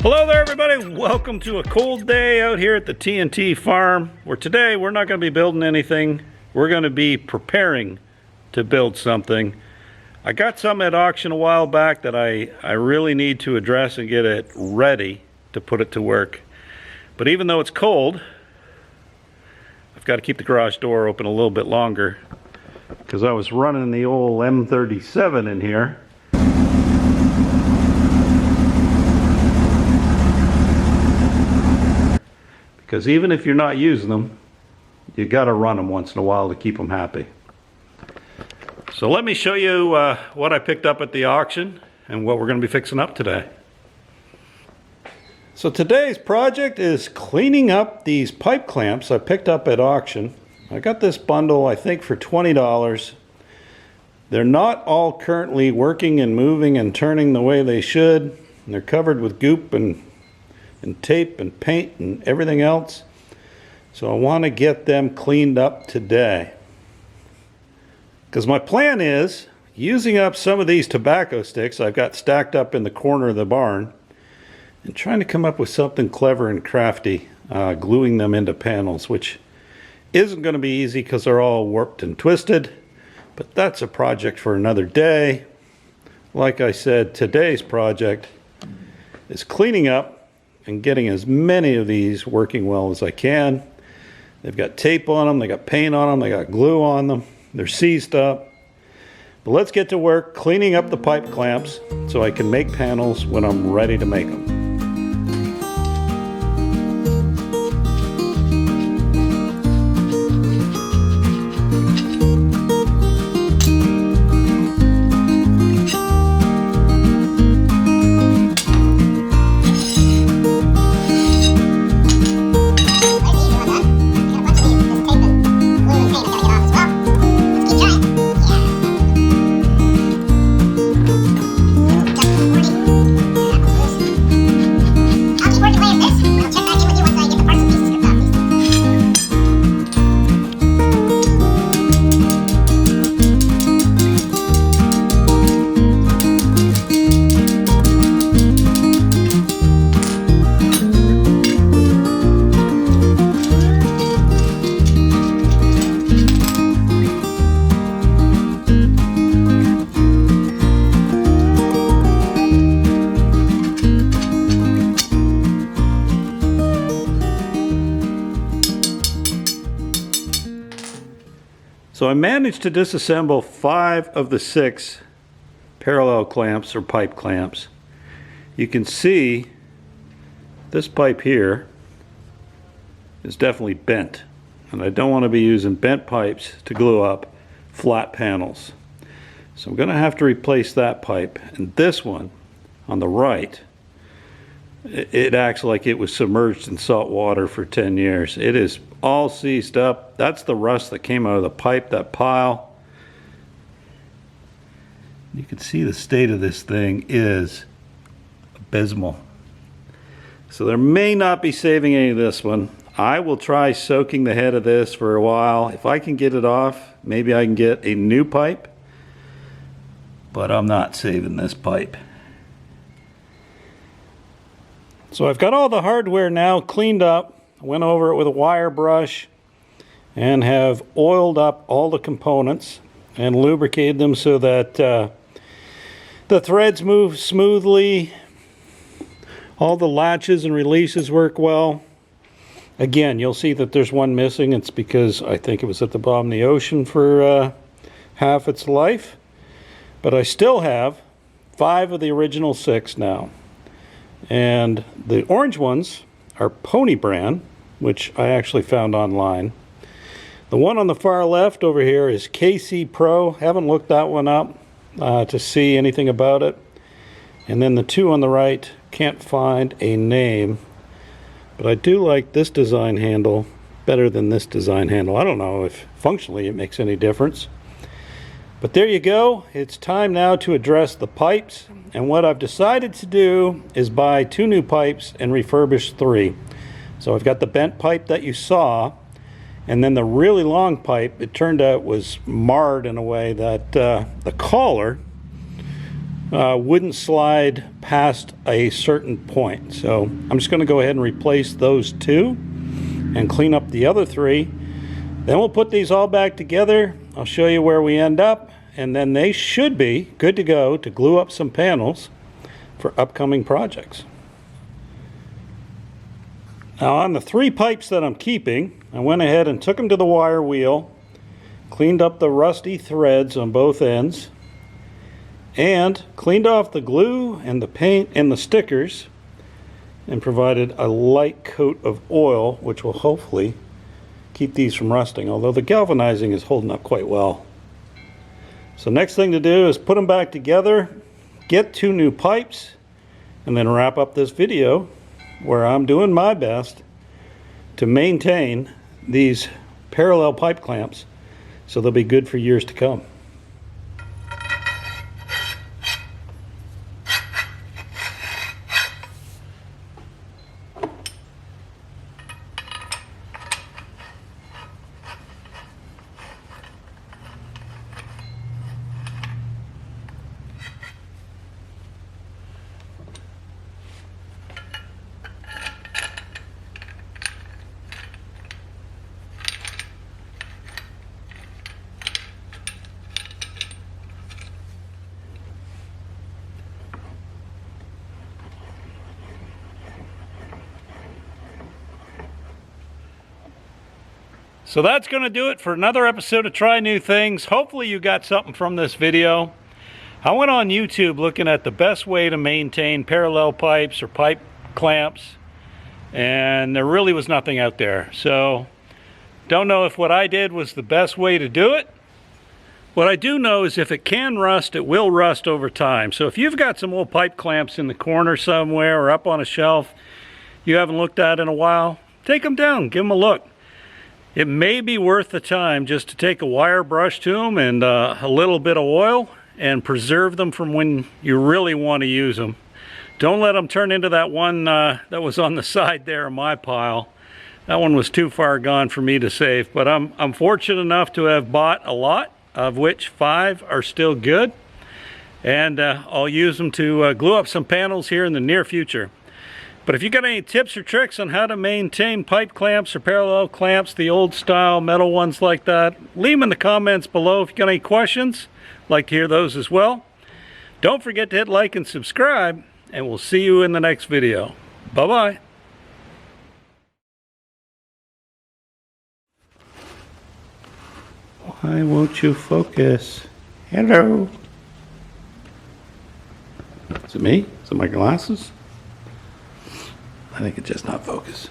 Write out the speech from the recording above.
Hello there everybody, welcome to a cold day out here at the TNT farm, where today we're not going to be building anything. We're going to be preparing to build something. I got something at auction a while back that I really need to address and get it ready to put it to work. But even though it's cold, I've got to keep the garage door open a little bit longer because I was running the old M37 in here. Because even if you're not using them, you got to run them once in a while to keep them happy. So let me show you what I picked up at the auction and what we're going to be fixing up today. So today's project is cleaning up these pipe clamps I picked up at auction. I got this bundle, I think, for $20. They're not all currently working and moving and turning the way they should. They're covered with goop and tape and paint and everything else. So I want to get them cleaned up today. Because my plan is using up some of these tobacco sticks I've got stacked up in the corner of the barn and trying to come up with something clever and crafty, gluing them into panels, which isn't going to be easy because they're all warped and twisted, but that's a project for another day. Like I said, today's project is cleaning up and getting as many of these working well as I can. They've got tape on them, they got paint on them, they got glue on them, they're seized up. But let's get to work cleaning up the pipe clamps so I can make panels when I'm ready to make them. So I managed to disassemble 5 of the 6 parallel clamps or pipe clamps. You can see this pipe here is definitely bent, and I don't want to be using bent pipes to glue up flat panels. So I'm going to have to replace that pipe, and this one on the right, it acts like it was submerged in salt water for 10 years. It is all seized up. That's the rust that came out of the pipe, that pile. You can see the state of this thing is abysmal. So there may not be saving any of this one. I will try soaking the head of this for a while. If I can get it off, maybe I can get a new pipe, but I'm not saving this pipe. So I've got all the hardware now cleaned up. I went over it with a wire brush and have oiled up all the components and lubricated them so that the threads move smoothly. All the latches and releases work well. Again, you'll see that there's one missing. It's because I think it was at the bottom of the ocean for half its life. But I still have 5 of the original 6 now. And the orange ones are Pony brand, which I actually found online. The one on the far left over here is KC Pro. Haven't looked that one up to see anything about it. And then the 2 on the right, can't find a name. But I do like this design handle better than this design handle. I don't know if functionally it makes any difference. But there you go. It's time now to address the pipes. And what I've decided to do is buy 2 new pipes and refurbish 3. So I've got the bent pipe that you saw, and then the really long pipe, it turned out was marred in a way that the collar wouldn't slide past a certain point. So I'm just going to go ahead and replace those two and clean up the other three. Then we'll put these all back together. I'll show you where we end up, and then they should be good to go to glue up some panels for upcoming projects. Now on the 3 pipes that I'm keeping, I went ahead and took them to the wire wheel, cleaned up the rusty threads on both ends, and cleaned off the glue and the paint and the stickers, and provided a light coat of oil, which will hopefully keep these from rusting, although the galvanizing is holding up quite well. So next thing to do is put them back together, get 2 new pipes, and then wrap up this video where I'm doing my best to maintain these parallel pipe clamps so they'll be good for years to come. So that's going to do it for another episode of Try New Things. Hopefully you got something from this video. I went on YouTube looking at the best way to maintain parallel pipes or pipe clamps, and there really was nothing out there. So don't know if what I did was the best way to do it. What I do know is if it can rust, it will rust over time. So if you've got some old pipe clamps in the corner somewhere or up on a shelf you haven't looked at in a while, take them down, give them a look. It may be worth the time just to take a wire brush to them and a little bit of oil and preserve them from when you really want to use them. Don't let them turn into that one that was on the side there in my pile. That one was too far gone for me to save, but I'm fortunate enough to have bought a lot, of which 5 are still good, and I'll use them to glue up some panels here in the near future. But if you got any tips or tricks on how to maintain pipe clamps or parallel clamps, the old style metal ones like that, leave them in the comments below. If you got any questions, I'd like to hear those as well. Don't forget to hit like and subscribe, and we'll see you in the next video. Bye-bye. Why won't you focus? Hello. Is it me? Is it my glasses? I think it's just not focused.